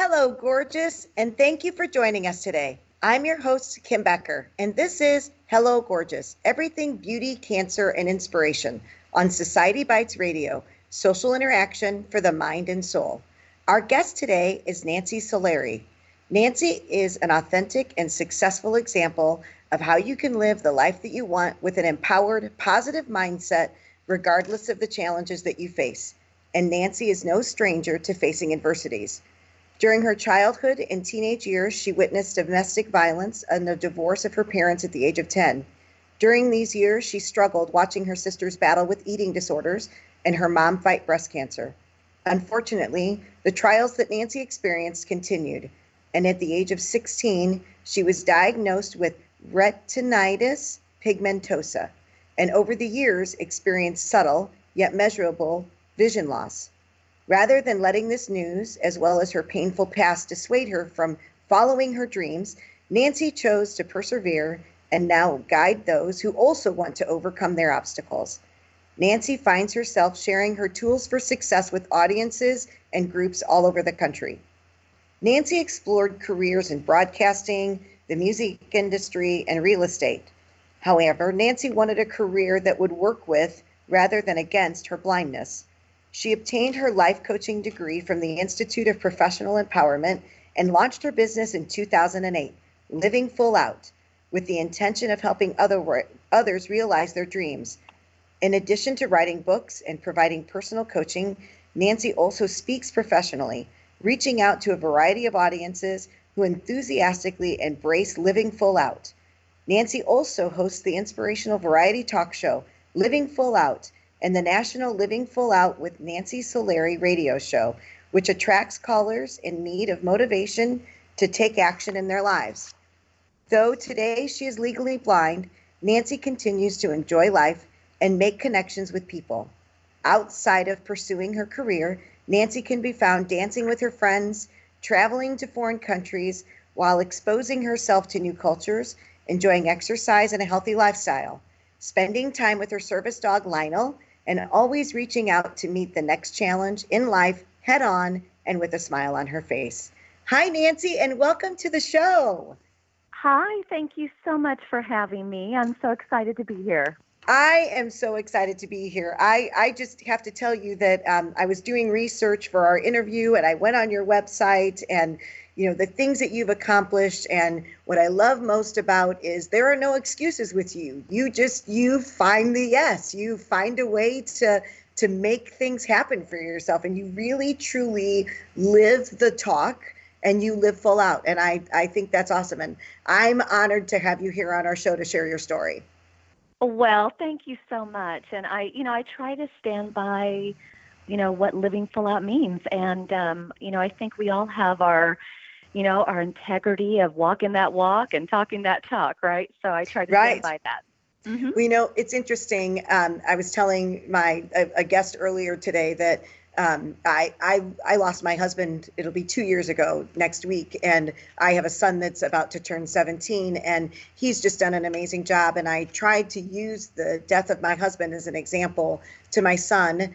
Hello, gorgeous, and thank you for joining us today. I'm your host, Kim Becker, and this is Hello, Gorgeous, Everything Beauty, Cancer, and Inspiration on Society Bites Radio, social interaction for the mind and soul. Our guest today is Nancy Solari. Nancy is an authentic and successful example of how you can live the life that you want with an empowered, positive mindset, regardless of the challenges that you face. And Nancy is no stranger to facing adversities. During her childhood and teenage years, she witnessed domestic violence and the divorce of her parents at the age of 10. During these years, she struggled watching her sisters battle with eating disorders and her mom fight breast cancer. Unfortunately, the trials that Nancy experienced continued, and at the age of 16, she was diagnosed with retinitis pigmentosa, and over the years experienced subtle yet measurable vision loss. Rather than letting this news, as well as her painful past, dissuade her from following her dreams, Nancy chose to persevere and now guide those who also want to overcome their obstacles. Nancy finds herself sharing her tools for success with audiences and groups all over the country. Nancy explored careers in broadcasting, the music industry, and real estate. However, Nancy wanted a career that would work with, rather than against, her blindness. She obtained her life coaching degree from the Institute of Professional Empowerment and launched her business in 2008, Living Full Out, with the intention of helping others realize their dreams. In addition to writing books and providing personal coaching, Nancy also speaks professionally, reaching out to a variety of audiences who enthusiastically embrace living full out. Nancy also hosts the inspirational variety talk show, Living Full Out, and the national Living Full Out with Nancy Solari radio show, which attracts callers in need of motivation to take action in their lives. Though today she is legally blind, Nancy continues to enjoy life and make connections with people. Outside of pursuing her career, Nancy can be found dancing with her friends, traveling to foreign countries, while exposing herself to new cultures, enjoying exercise and a healthy lifestyle, spending time with her service dog Lionel, and always reaching out to meet the next challenge in life head on and with a smile on her face. Hi, Nancy, and welcome to the show. Hi, thank you so much for having me. I'm so excited to be here. I am so excited to be here. I just have to tell you that I was doing research for our interview, and I went on your website, and the things that you've accomplished, and what I love most about is there are no excuses with you. You find the yes. You find a way to make things happen for yourself, and you really truly live the talk, and you live full out. And I think that's awesome, and I'm honored to have you here on our show to share your story. Well, thank you so much. And I try to stand by, what living full out means. And, I think we all have our integrity of walking that walk and talking that talk, right? So I try to stand by that. Mm-hmm. Well, it's interesting. I was telling a guest earlier today that I lost my husband. It'll be 2 years ago next week. And I have a son that's about to turn 17, and he's just done an amazing job. And I tried to use the death of my husband as an example to my son.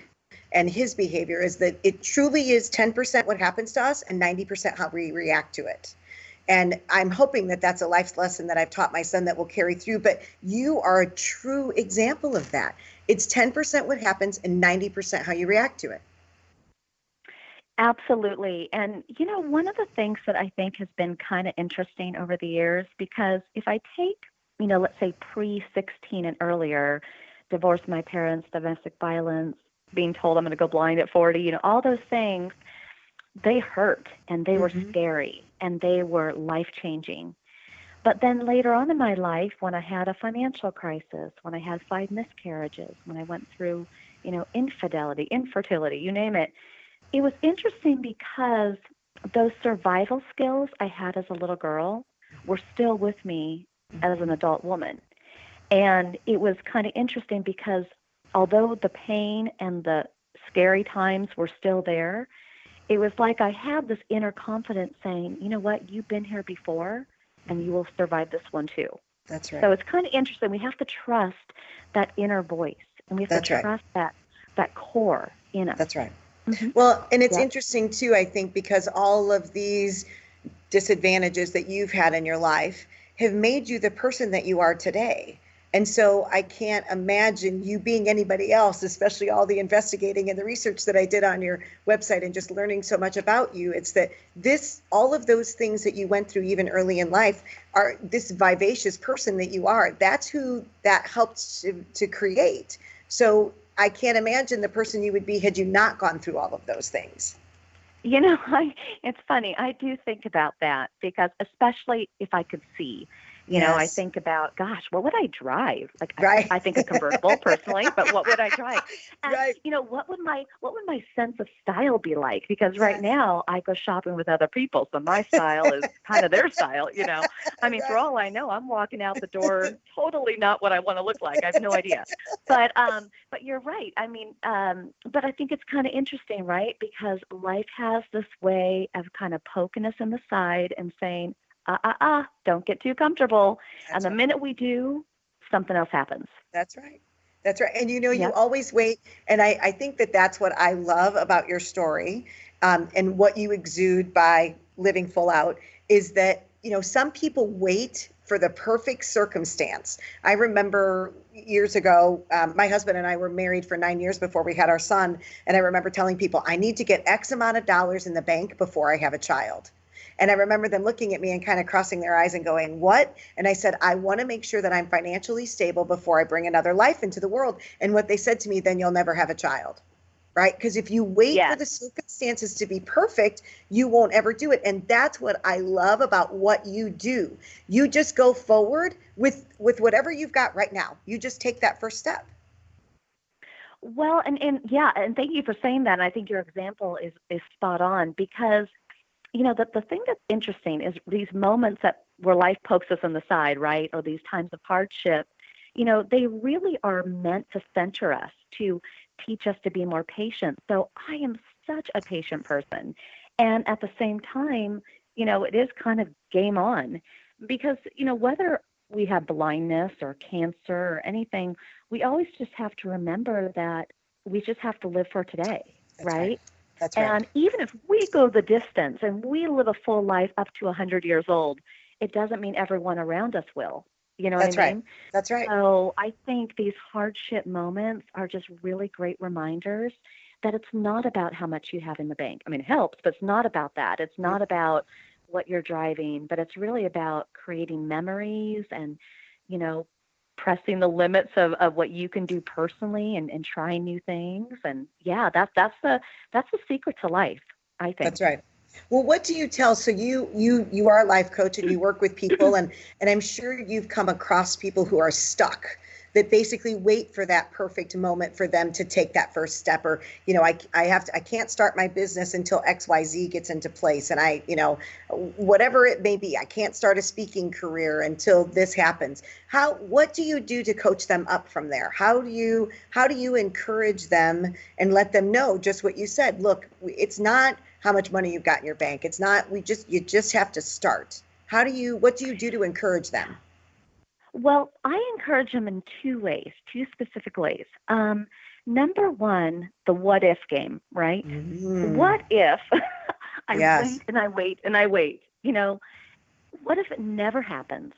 And his behavior is that it truly is 10% what happens to us and 90% how we react to it. And I'm hoping that that's a life lesson that I've taught my son that will carry through. But you are a true example of that. It's 10% what happens and 90% how you react to it. Absolutely. And, one of the things that I think has been kind of interesting over the years, because if I take, let's say pre-16 and earlier, divorced my parents, domestic violence, being told I'm going to go blind at 40, all those things, they hurt and they were scary and they were life-changing. But then later on in my life, when I had a financial crisis, when I had 5 miscarriages, when I went through, infidelity, infertility, you name it, it was interesting because those survival skills I had as a little girl were still with me as an adult woman. And it was kind of interesting because although the pain and the scary times were still there, it was like I had this inner confidence saying, you know what, you've been here before and you will survive this one too. That's right. So it's kind of interesting. We have to trust that inner voice, and we have to trust that core in us. That's right. Well, and it's Yep. interesting too, I think, because all of these disadvantages that you've had in your life have made you the person that you are today. And so I can't imagine you being anybody else, especially all the investigating and the research that I did on your website and just learning so much about you. It's that all of those things that you went through even early in life are this vivacious person that you are. That's who that helped to create. So I can't imagine the person you would be had you not gone through all of those things. It's funny. I do think about that because especially if I could see, I Yes. think about, gosh, what would I drive? Like Right. I think a convertible personally, but what would I drive? And Right. what would my sense of style be like? Because right Yes. now I go shopping with other people, so my style is kind of their style. I mean, for Right. all I know, I'm walking out the door totally not what I want to look like. I have no idea. But you're right. I mean, but I think it's kind of interesting, right? Because life has this way of kind of poking us in the side and saying, don't get too comfortable. And That's the right. minute we do, something else happens. That's right. That's right. And you Yep. always wait. And I think that that's what I love about your story, and what you exude by living full out is that, some people wait for the perfect circumstance. I remember years ago, my husband and I were married for 9 years before we had our son. And I remember telling people, I need to get X amount of dollars in the bank before I have a child. And I remember them looking at me and kind of crossing their eyes and going, what? And I said, I want to make sure that I'm financially stable before I bring another life into the world. And what they said to me, then you'll never have a child. Right? Because if you wait for Yes. the circumstances to be perfect, you won't ever do it. And that's what I love about what you do. You just go forward with whatever you've got right now. You just take that first step. Well, and yeah, and thank you for saying that. And I think your example is spot on because the thing that's interesting is these moments that where life pokes us on the side, right? Or these times of hardship, they really are meant to center us, to teach us to be more patient. So I am such a patient person. And at the same time, it is kind of game on because, whether we have blindness or cancer or anything, we always just have to remember that we just have to live for today, That's right. right? That's right. And even if we go the distance and we live a full life up to 100 years old, it doesn't mean everyone around us will. You know what I That's right. mean? That's right. So I think these hardship moments are just really great reminders that it's not about how much you have in the bank. I mean, it helps, but it's not about that. It's not about what you're driving, but it's really about creating memories and, you know, pressing the limits of what you can do personally and trying new things. And yeah, that's the secret to life, I think. That's right. Well, what do you tell? So you are a life coach and you work with people, and I'm sure you've come across people who are stuck, that basically wait for that perfect moment for them to take that first step, or I can't start my business until XYZ gets into place, and whatever it may be, I can't start a speaking career until this happens. What do you do to coach them up from there? How do you encourage them and let them know just what you said? Look, it's not how much money you've got in your bank. It's not, you just have to start. What do you do to encourage them? Well, I encourage them in two ways, two specific ways. Number one, the what if game, right? Mm, What if I yes. wait and I wait and I wait? What if it never happens?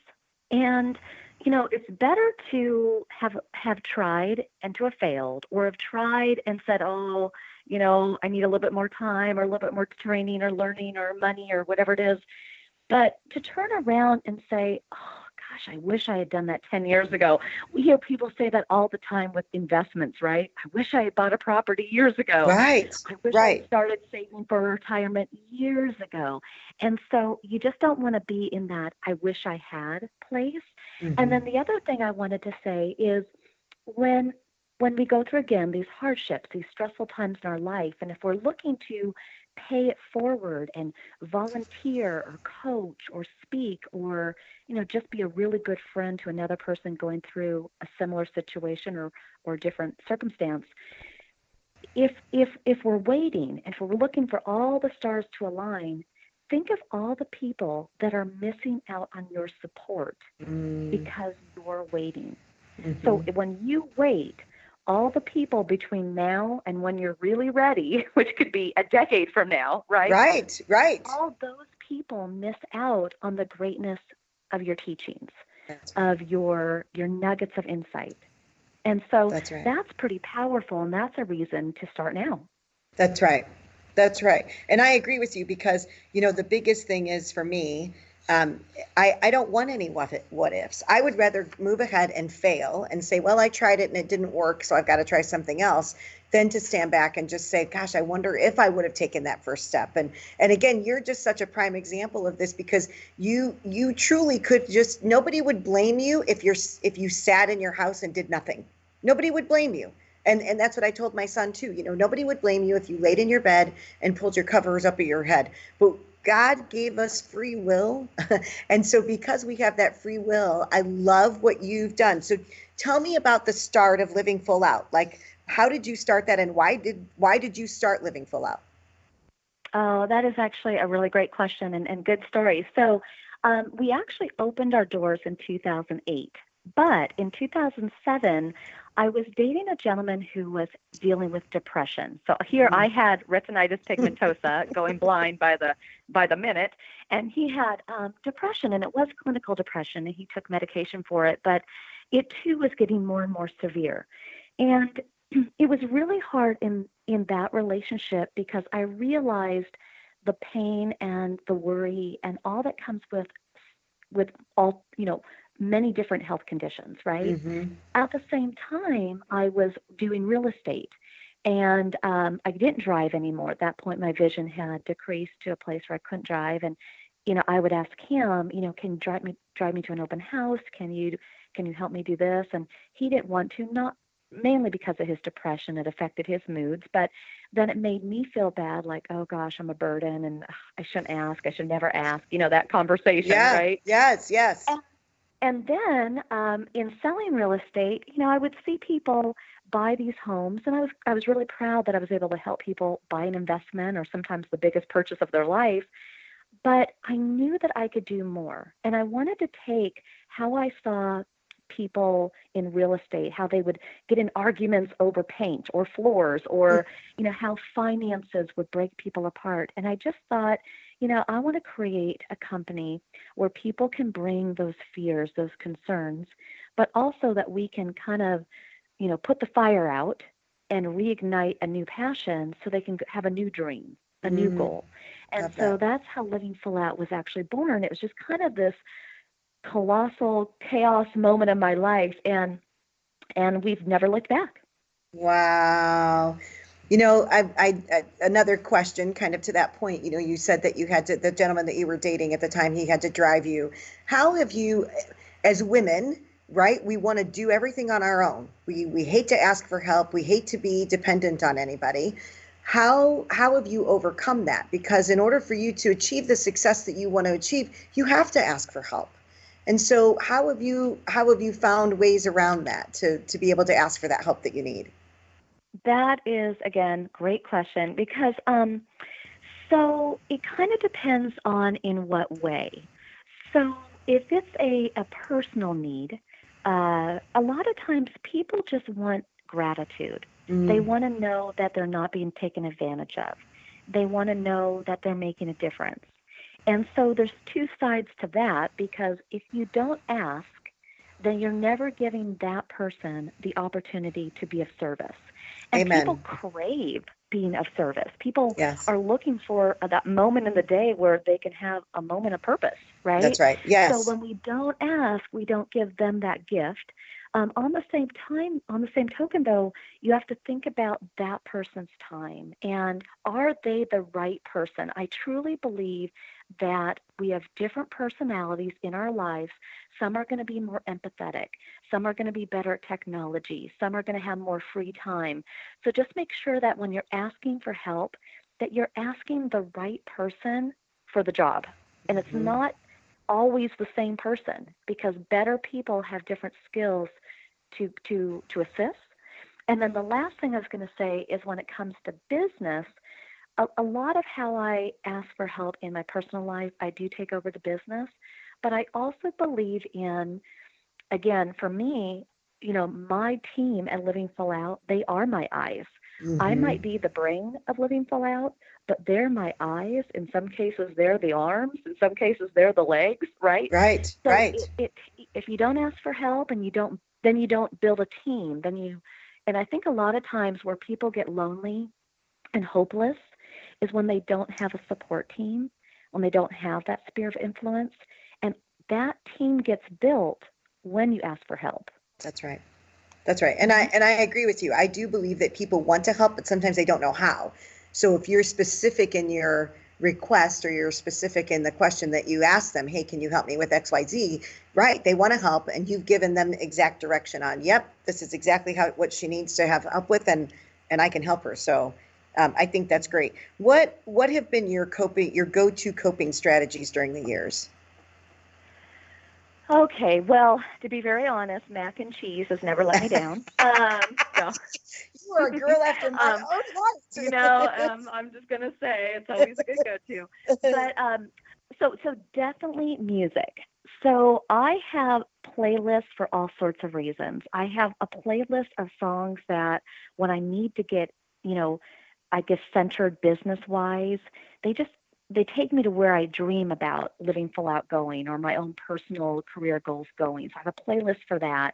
And it's better to have tried and to have failed, or have tried and said, "Oh, I need a little bit more time, or a little bit more training, or learning, or money, or whatever it is." But to turn around and say, "Oh gosh, I wish I had done that 10 years ago." We hear people say that all the time with investments, right? I wish I had bought a property years ago. Right. I wish I had Right. started saving for retirement years ago. And so you just don't want to be in that I wish I had place. And Hmm. then the other thing I wanted to say is when when we go through again these hardships, these stressful times in our life, and if we're looking to pay it forward and volunteer or coach or speak or just be a really good friend to another person going through a similar situation or different circumstance, if we're waiting, if we're looking for all the stars to align, think of all the people that are missing out on your support Mm-hmm. because you're waiting. So when you wait, all the people between now and when you're really ready, which could be a decade from now, right? Right, right. All those people miss out on the greatness of your teachings, That's right. of your nuggets of insight. And so That's right. that's pretty powerful, and that's a reason to start now. That's right. That's right. And I agree with you because, the biggest thing is for me, um, I don't want any what ifs. I would rather move ahead and fail and say, well, I tried it and it didn't work, so I've got to try something else, than to stand back and just say, gosh, I wonder if I would have taken that first step. And again, you're just such a prime example of this because you truly could just, nobody would blame you if you sat in your house and did nothing. Nobody would blame you. And that's what I told my son too. Nobody would blame you if you laid in your bed and pulled your covers up at your head. But God gave us free will. And so because we have that free will, I love what you've done. So tell me about the start of Living Full Out. Like, how did you start that, and why did you start Living Full Out? Oh, that is actually a really great question and good story. So we actually opened our doors in 2008. But in 2007, I was dating a gentleman who was dealing with depression. So here I had retinitis pigmentosa, going blind by the minute, and he had depression, and it was clinical depression, and he took medication for it. But it too was getting more and more severe, and it was really hard in that relationship because I realized the pain and the worry and all that comes with all, many different health conditions, right? Mm-hmm. At the same time, I was doing real estate, and I didn't drive anymore. At that point, my vision had decreased to a place where I couldn't drive. And, I would ask him, can you drive me to an open house? Can you help me do this? And he didn't want to, not mainly because of his depression. It affected his moods, but then it made me feel bad, like, oh gosh, I'm a burden and I shouldn't ask. I should never ask, that conversation, Yeah. right? Yes. Yes. And then in selling real estate, I would see people buy these homes, and I was really proud that I was able to help people buy an investment or sometimes the biggest purchase of their life. But I knew that I could do more, and I wanted to take how I saw people in real estate, how they would get in arguments over paint or floors, or how finances would break people apart. And I just thought, I want to create a company where people can bring those fears, those concerns, but also that we can kind of, put the fire out and reignite a new passion so they can have a new dream, a new Mm, goal. And love so that. that's how Living Full Out was actually born. It was just kind of this colossal chaos moment in my life, and we've never looked back. Wow. Another question kind of to that point, you said that you had to, the gentleman that you were dating at the time, he had to drive you. How have you, as women, right? We want to do everything on our own. We hate to ask for help. We hate to be dependent on anybody. How have you overcome that? Because in order for you to achieve the success that you want to achieve, you have to ask for help. And so how have you found ways around that to be able to ask for that help that you need? That is, again, great question because so it kind of depends on in what way. So if it's a personal need, a lot of times people just want gratitude. They Mm, want to know that they're not being taken advantage of. They want to know that they're making a difference. And so there's two sides to that because if you don't ask, then you're never giving that person the opportunity to be of service. And people amen. crave being of service. People Yes, are looking for that moment in the day where they can have a moment of purpose, that's right? right. So Yes. when we don't ask, we don't give them that gift. On the same token, though, you have to think about that person's time and are they the right person? I truly believe that we have different personalities in our lives. Some are going to be more empathetic. Some are going to be better at technology. Some are going to have more free time. So just make sure that when you're asking for help, that you're asking the right person for the job. And it's Hmm. not always the same person because better people have different skills to assist. And then the last thing I was going to say is when it comes to business, a lot of how I ask for help in my personal life, I do take over the business. But I also believe in, again, for me, my team at Living Full Out, they are my eyes. I Mm-hmm. might be the brain of Living Full Out, but they're my eyes. In some cases, they're the arms. In some cases, they're the legs, right? Right, So right. if you don't ask for help and then you don't build a team, and I think a lot of times where people get lonely and hopeless is when they don't have a support team, when they don't have that sphere of influence. And that team gets built when you ask for help. That's right. That's right. And I Mm-hmm. and I agree with you. I do believe that people want to help, but sometimes they don't know how. So if you're specific in your request or you're specific in the question that you ask them, hey, can you help me with XYZ? Right. They want to help and you've given them exact direction on, yep, this is exactly what she needs to have help with and I can help her. So I think that's great. What have been your go-to coping strategies during the years? Okay, well, to be very honest, mac and cheese has never let me down. So, You are a girl after my um, own heart. I'm just gonna say it's always a good go-to. But so definitely music. So I have playlists for all sorts of reasons. I have a playlist of songs that when I need to get, you know, I guess centered business wise, they just they take me to where I dream about living full out going or my own personal career goals going. So I have a playlist for that.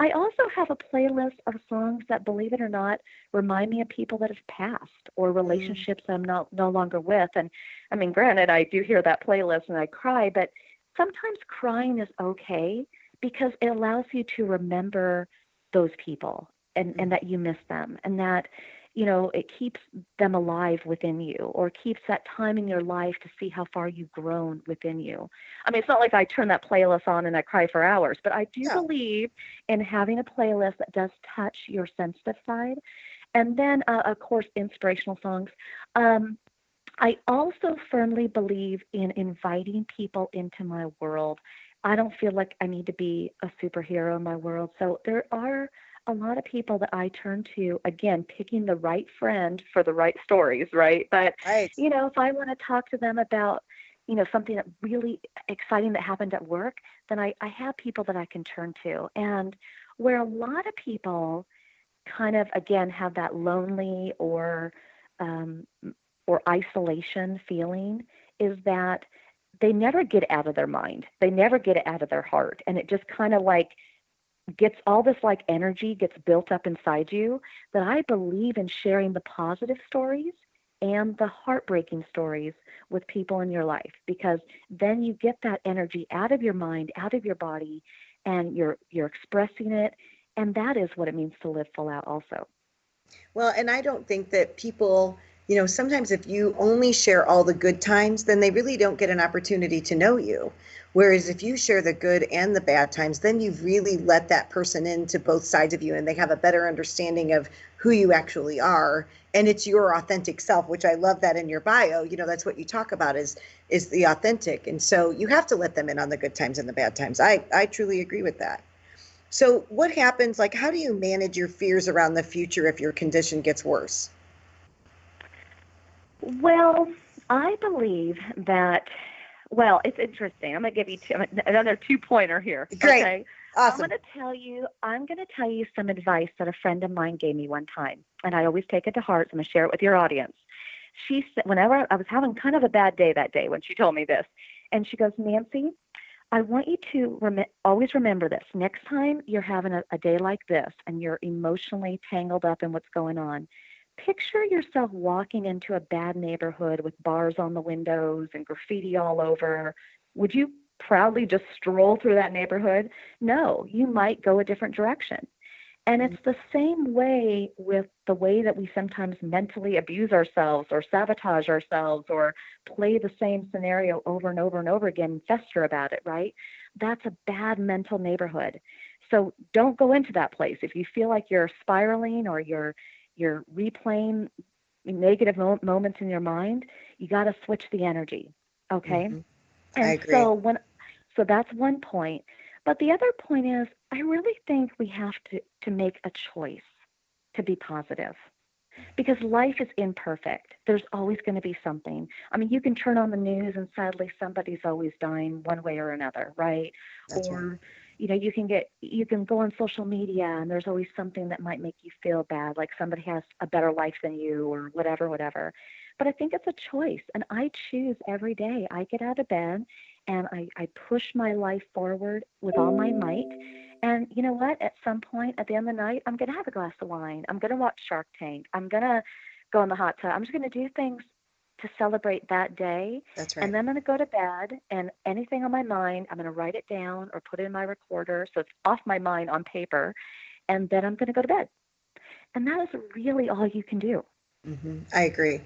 I also have a playlist of songs that, believe it or not, remind me of people that have passed or Mm, relationships I'm no longer with. And I mean, granted, I do hear that playlist and I cry, but sometimes crying is okay because it allows you to remember those people and mm. that you miss them and that, it keeps them alive within you or keeps that time in your life to see how far you've grown within you. I mean, it's not like I turn that playlist on and I cry for hours, but I do No. believe in having a playlist that does touch your sensitive side. And then, of course, inspirational songs. Um, I also firmly believe in inviting people into my world. I don't feel like I need to be a superhero in my world. So there are a lot of people that I turn to, again, picking the right friend for the right stories, right? But, Right. if I want to talk to them about, something that really exciting that happened at work, then I have people that I can turn to. And where a lot of people kind of, again, have that lonely um, or isolation feeling is that they never get out of their mind. They never get it out of their heart. And it just kind of like gets all this like energy gets built up inside you that I believe in sharing the positive stories and the heartbreaking stories with people in your life because then you get that energy out of your mind, out of your body, and you're expressing it. And that is what it means to live full out also. Well, and I don't think that people, sometimes if you only share all the good times, then they really don't get an opportunity to know you. Whereas if you share the good and the bad times, then you've really let that person into both sides of you and they have a better understanding of who you actually are. And it's your authentic self, which I love that in your bio. That's what you talk about is the authentic. And so you have to let them in on the good times and the bad times. I truly agree with that. So what happens, like, how do you manage your fears around the future if your condition gets worse? Well, I believe that, it's interesting. I'm going to give you another two-pointer here. Great. Okay. Awesome. I'm going to tell you some advice that a friend of mine gave me one time, and I always take it to heart. So I'm going to share it with your audience. She said, whenever I was having kind of a bad day that day when she told me this, and she goes, Nancy, I want you to always remember this. Next time you're having a day like this and you're emotionally tangled up in what's going on, picture yourself walking into a bad neighborhood with bars on the windows and graffiti all over. Would you proudly just stroll through that neighborhood? No, you might go a different direction. And it's the same way with the way that we sometimes mentally abuse ourselves or sabotage ourselves or play the same scenario over and over and over again and fester about it, right? That's a bad mental neighborhood. So don't go into that place. If you feel like you're spiraling or you're replaying negative moments in your mind, you got to switch the energy. Okay. Hmm. I And agree. so that's one point. But the other point is, I really think we have to make a choice to be positive because life is imperfect. There's always going to be something. I mean, you can turn on the news and sadly somebody's always dying one way or another, right? That's right. Or, you can go on social media and there's always something that might make you feel bad, like somebody has a better life than you or whatever. But I think it's a choice, and I choose every day. I get out of bed and I push my life forward with all my might. And you know what? At some point at the end of the night, I'm going to have a glass of wine. I'm going to watch Shark Tank. I'm going to go in the hot tub. I'm just going to do things to celebrate that day. That's right. And then I'm going to go to bed, and anything on my mind, I'm going to write it down or put it in my recorder so it's off my mind on paper. And then I'm going to go to bed. And that is really all you can do. I agree.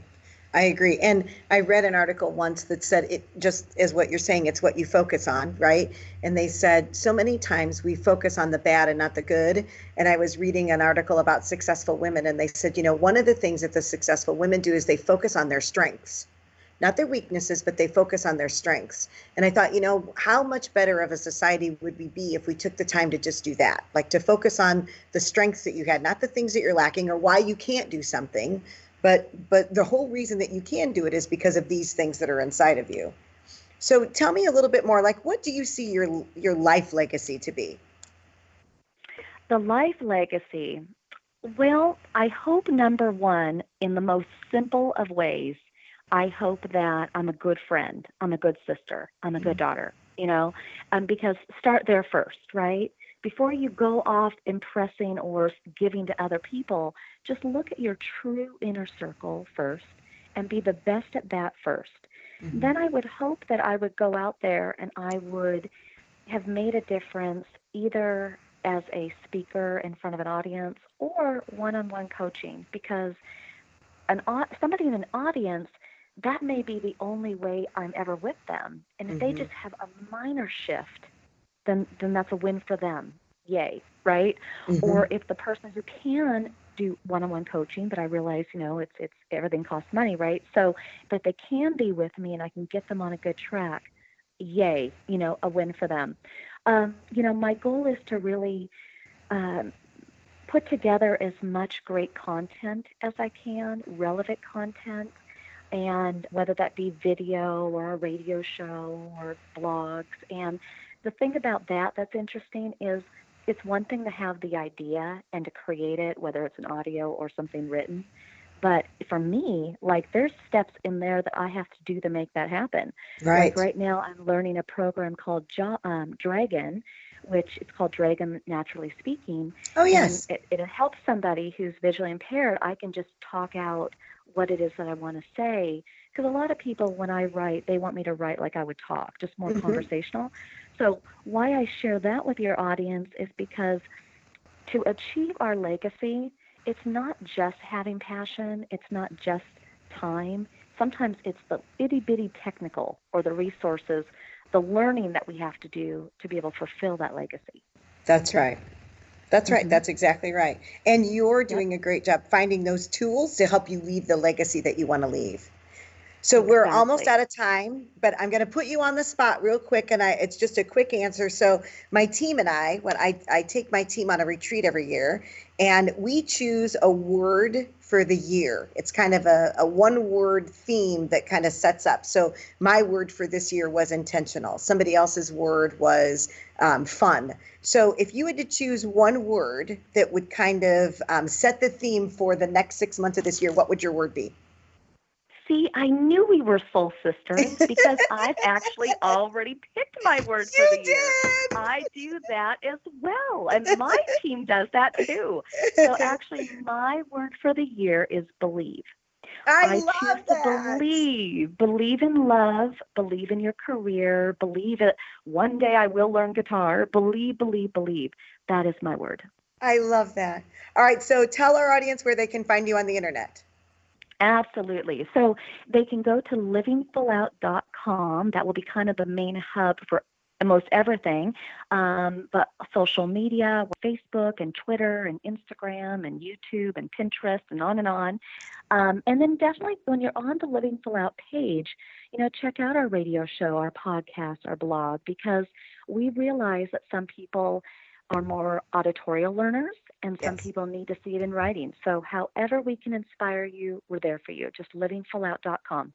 I agree. And I read an article once that said it just is what you're saying. It's what you focus on, right? And they said so many times we focus on the bad and not the good. And I was reading an article about successful women, and they said, one of the things that the successful women do is they focus on their strengths, not their weaknesses, but they focus on their strengths. And I thought, how much better of a society would we be if we took the time to just do that, like to focus on the strengths that you had, not the things that you're lacking or why you can't do something. But the whole reason that you can do it is because of these things that are inside of you. So tell me a little bit more, like, what do you see your life legacy to be? The life legacy. Well, I hope, number one, in the most simple of ways, I hope that I'm a good friend, I'm a good sister, I'm a good daughter, because start there first, right? Before you go off impressing or giving to other people, just look at your true inner circle first and be the best at that first. Then I would hope that I would go out there and I would have made a difference either as a speaker in front of an audience or one-on-one coaching, because somebody in an audience, that may be the only way I'm ever with them. And if they just have a minor shift, then that's a win for them. Yay, right? Or if the person who can do one-on-one coaching, but I realize, it's everything costs money, right? So, but they can be with me and I can get them on a good track. Yay, a win for them. My goal is to really put together as much great content as I can, relevant content, and whether that be video or a radio show or blogs. And the thing about that's interesting is it's one thing to have the idea and to create it, whether it's an audio or something written. But for me, there's steps in there that I have to do to make that happen. Right. Like right now, I'm learning a program called Dragon, which it's called Dragon Naturally Speaking. Oh, yes. And it helps somebody who's visually impaired. I can just talk out what it is that I want to say. Because a lot of people, when I write, they want me to write like I would talk, just more conversational. So why I share that with your audience is because to achieve our legacy, it's not just having passion. It's not just time. Sometimes it's the itty-bitty technical or the resources, the learning that we have to do to be able to fulfill that legacy. That's right. That's right. That's exactly right. And you're doing a great job finding those tools to help you leave the legacy that you want to leave. So we're almost out of time, but I'm going to put you on the spot real quick, and it's just a quick answer. So my team and I take my team on a retreat every year, and we choose a word for the year. It's kind of a one-word theme that kind of sets up. So my word for this year was intentional. Somebody else's word was fun. So if you had to choose one word that would kind of set the theme for the next 6 months of this year, what would your word be? See, I knew we were soul sisters because I've actually already picked my word for the year. I do that as well, and my team does that too. So actually, my word for the year is believe. I choose to believe in love, believe in your career, believe it. One day I will learn guitar. Believe. That is my word. I love that. All right, so tell our audience where they can find you on the internet. Absolutely. So they can go to livingfullout.com. That will be kind of the main hub for most everything. But social media, Facebook and Twitter and Instagram and YouTube and Pinterest and on and on. And then definitely when you're on the Living Full Out page, check out our radio show, our podcast, our blog, because we realize that some people are more auditorial learners and some people need to see it in writing. So however we can inspire you, we're there for you. Just livingfullout.com.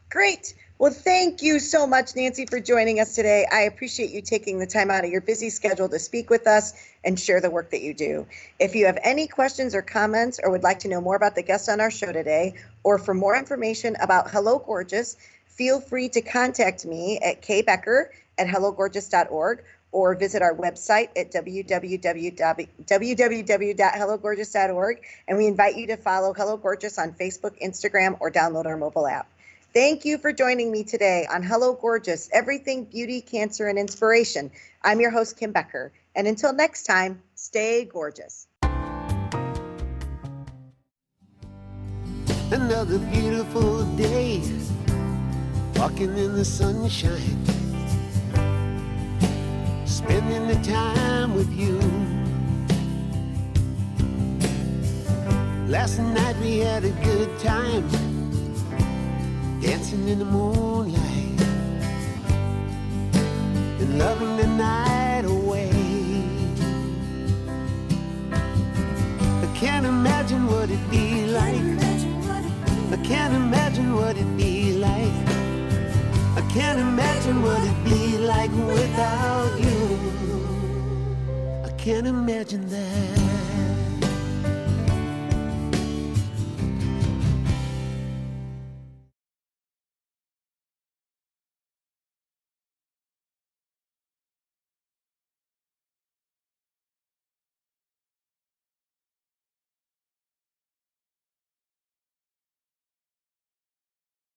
Great. Well, thank you so much, Nancy, for joining us today. I appreciate you taking the time out of your busy schedule to speak with us and share the work that you do. If you have any questions or comments or would like to know more about the guests on our show today, or for more information about Hello Gorgeous, feel free to contact me at kbecker@hellogorgeous.org or visit our website at www.hellogorgeous.org. And we invite you to follow Hello Gorgeous on Facebook, Instagram, or download our mobile app. Thank you for joining me today on Hello Gorgeous, Everything Beauty, Cancer, and Inspiration. I'm your host, Kim Becker. And until next time, stay gorgeous. Another beautiful day, walking in the sunshine, spending the time with you. Last night we had a good time, dancing in the moonlight and loving the night away. I can't imagine what it'd be like. I can't imagine what it'd be like. I can't imagine what it'd be like without you. I can't imagine that.